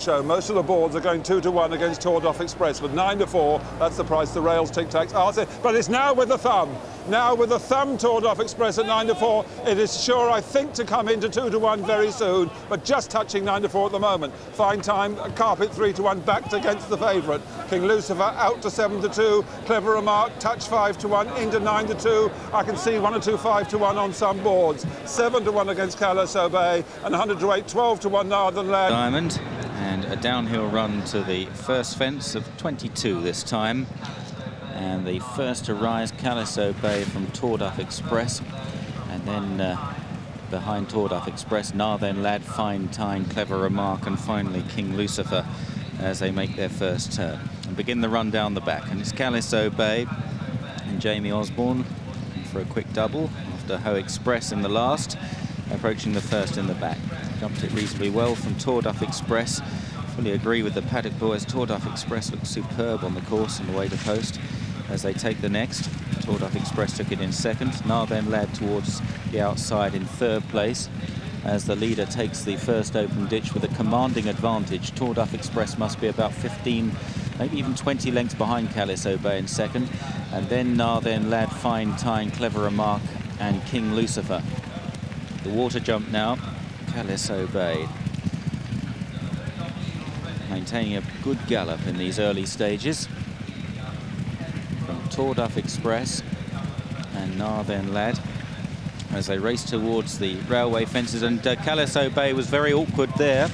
show. Most of the boards are going 2-1 against Tour d'Off Express, with 9-4. That's the price the rails tic-tacs are. But it's now with the thumb. Now with the thumb Tour d'Off Express at 9-4. It is sure, I think, to come into 2-1 very soon, but just touching 9-4 at the moment. Fine Time, Carpet 3-1, backed against the favourite. King Lucifer out to 7-2. Clever Remark, touch 5-1 into 9-2. I can see 1 or 2 5-1 on some boards. 7-1 against Caliso Bay, and 100 to 8, 12-1 Northern Land. Diamond, and a downhill run to the first fence of 22 this time. And the first to rise, Caliso Bay from Tour d'Off Express. And then behind Tour d'Off Express, Narthen Lad, Fine Time, Clever Remark, and finally King Lucifer as they make their first turn and begin the run down the back. And it's Caliso Bay and Jamie Osborne for a quick double after Ho Express in the last, approaching the first in the back. Jumped it reasonably well from Tour d'Off Express. Fully agree with the paddock boys. Tour d'Off Express looks superb on the course on the way to post as they take the next. Tour d'Off Express took it in second. Narthen Lad towards the outside in third place as the leader takes the first open ditch with a commanding advantage. Tour d'Off Express must be about 15, maybe even 20 lengths behind Caliso Bay in second. And then Narthen Lad, Fine Time, Clever Remark, and King Lucifer. The water jump now, Caliso Bay maintaining a good gallop in these early stages. From Tour d'Off Express and Narthen Lad as they race towards the railway fences, and Caliso Bay was very awkward there.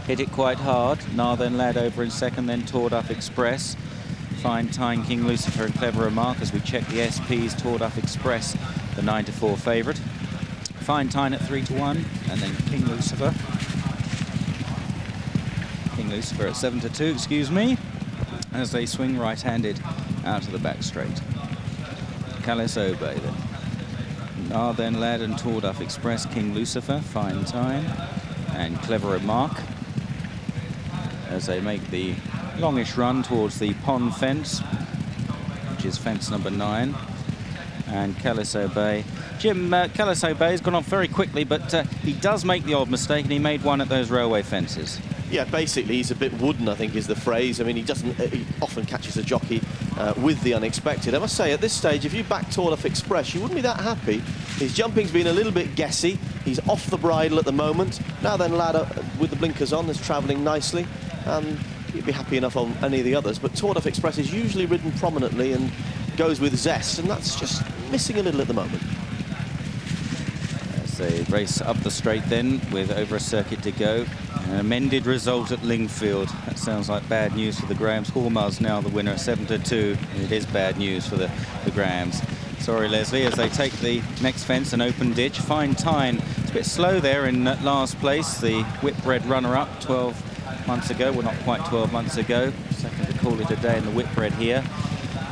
Hit it quite hard. Narthen Lad over in second, then Tour d'Off Express. Fine Time, King Lucifer, and Clever Remark as we check the SPs. Tour d'Off Express, the 9-4 favourite. Fine Time at 3-1, and then King Lucifer. King Lucifer at 7-2, excuse me, as they swing right-handed out of the back straight. Caliso Bay then. Narthen Lad and Tour d'Off Express, King Lucifer, Fine Time, and Clever Remark as they make the longish run towards the pond fence, which is fence number 9. And Caliso Bay. Jim, Caliso Bay has gone off very quickly, but he does make the odd mistake, and he made one at those railway fences. Yeah, basically he's a bit wooden, I think is the phrase. I mean, he often catches a jockey with the unexpected. I must say, at this stage, if you back Tour d'Off Express, you wouldn't be that happy. His jumping's been a little bit guessy. He's off the bridle at the moment. Narthen Lad with the blinkers on is travelling nicely. You'd be happy enough on any of the others, but Tour d'Off Express is usually ridden prominently and goes with zest, and that's just missing a little at the moment. As they race up the straight then with over a circuit to go. An amended result at Lingfield. That sounds like bad news for the Grahams. Hormar's now the winner at 7-2. It is bad news for the Grahams. Sorry, Leslie, as they take the next fence, an open ditch. Fine Time. It's a bit slow there in last place. The Whitbread runner-up 12 months ago. Well, not quite 12 months ago. Second to call it a day in the Whitbread here.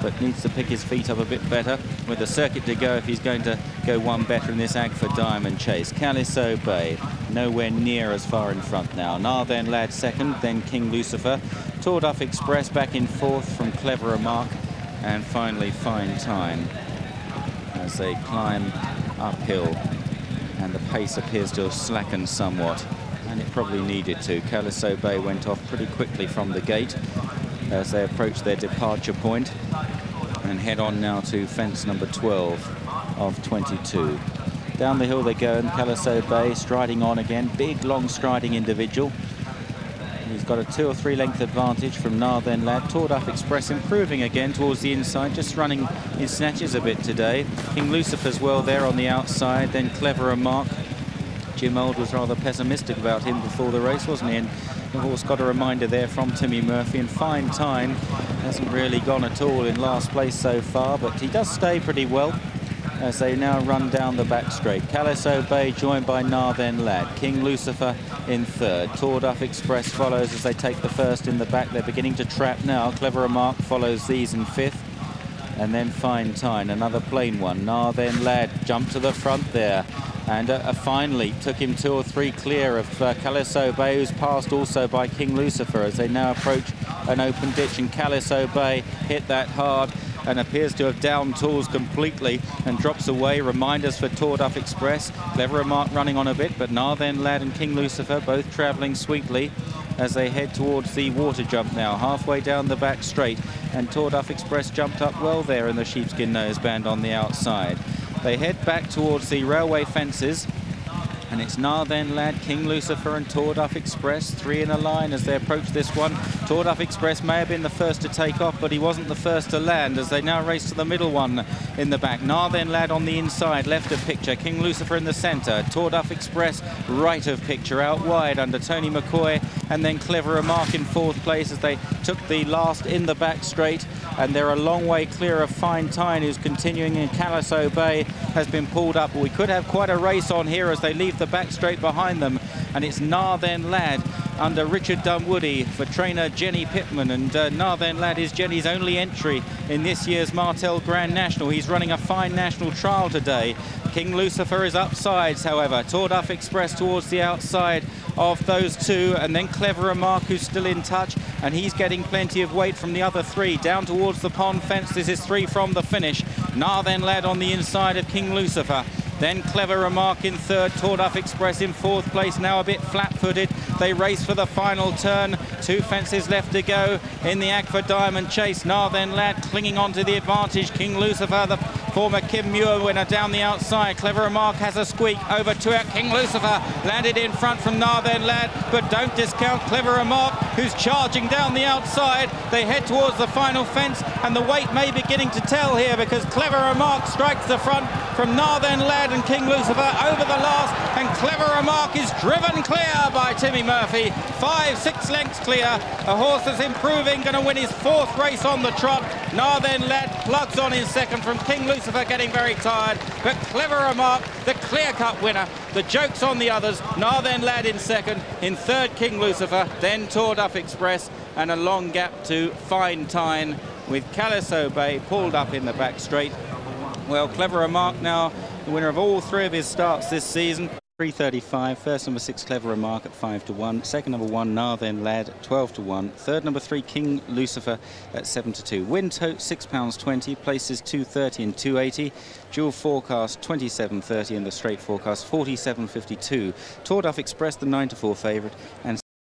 But needs to pick his feet up a bit better with the circuit to go if he's going to go one better in this Agfa Diamond Chase. Caliso Bay nowhere near as far in front now. Narthen Lad second, then King Lucifer. Tour d'Off Express back in fourth from Clever Remark, and finally Fine Time as they climb uphill, and the pace appears to have slackened somewhat, and it probably needed to. Caliso Bay went off pretty quickly from the gate as they approach their departure point and head on now to fence number 12 of 22. Down the hill they go, and Caliso Bay striding on again. Big, long striding individual. He's got a 2 or 3 length advantage from Narthen Lad. Tour d'Off Express improving again towards the inside, just running in snatches a bit today. King Lucifer's well there on the outside, then Clever Remark. Jim Old was rather pessimistic about him before the race, wasn't he? And the horse got a reminder there from Timmy Murphy, and Fine Time hasn't really gone at all in last place so far, but he does stay pretty well as they now run down the back straight. Caliso Bay joined by Narthen Lad. King Lucifer in third. Tour d'Off Express follows as they take the first in the back. They're beginning to trap now. Clever Remark follows these in fifth. And then Fine Time, another plain one. Narthen Lad jumped to the front there. And finally took him 2 or 3 clear of Caliso Bay, who's passed also by King Lucifer as they now approach an open ditch, and Caliso Bay hit that hard and appears to have downed tools completely and drops away. Reminders for Tour d'Off Express. Clever Remark running on a bit, but Narthen Lad and King Lucifer both travelling sweetly. as they head towards the water jump now, halfway down the back straight. And Tour d'Off Express jumped up well there in the sheepskin noseband on the outside. They head back towards the railway fences. And it's Narthen Lad, King Lucifer and Tour d'Off Express, 3 in a line as they approach this one. Tour d'Off Express may have been the first to take off, but he wasn't the first to land as they now race to the middle one in the back. Narthen Lad on the inside, left of picture. King Lucifer in the centre. Tour d'Off Express right of picture, out wide under Tony McCoy. And then Clever Remark in 4th place as they took the last in the back straight. And they're a long way clear of Fine Tyne, who's continuing in Caliso Bay, has been pulled up. We could have quite a race on here as they leave the back straight behind them. And it's Narthen Lad under Richard Dunwoody for trainer Jenny Pittman. And Narthen Lad is Jenny's only entry in this year's Martel Grand National. He's running a fine national trial today. King Lucifer is upsides, however. Tour d'Off Express towards the outside of those two, and then Clever Remark, who's still in touch, and he's getting plenty of weight from the other 3 down towards the pond fence. This is 3 from the finish. Narthen Lad on the inside of King Lucifer. Then Clever Remark in 3rd, Tour d'Off Express in 4th place, now a bit flat-footed. They race for the final turn. 2 fences left to go in the Agfa Diamond Chase. Narthen Lad clinging on to the advantage. King Lucifer, the former Kim Muir winner, down the outside. Clever Remark has a squeak over to it. King Lucifer landed in front from Narthen Lad, but don't discount Clever Remark, who's charging down the outside. They head towards the final fence, and the weight may be beginning to tell here because Clever Remark strikes the front from Narthen Lad and King Lucifer over the last, and Clever Remark is driven clear by Timmy Murphy. 5-6 lengths clear. A horse that's improving, going to win his 4th race on the trot. Narthen Lad plugs on in 2nd from King Lucifer, getting very tired, but Clever Remark, the clear-cut winner. The joke's on the others. Narthen Lad in 2nd, in 3rd King Lucifer, then Tour d'Off Express, and a long gap to Fine Tyne with Caliso Bay pulled up in the back straight. Well, Clever Remark now the winner of all 3 of his starts this season. 335, first number 6 Clever Remark at 5-1, second number 1 Narthen Lad 12-1, third number 3 King Lucifer at 7-2. Win tote £6.20, places 230 and 280, dual forecast 27.30 and the straight forecast 47.52. Tour d'Off Express the 9-4 favourite and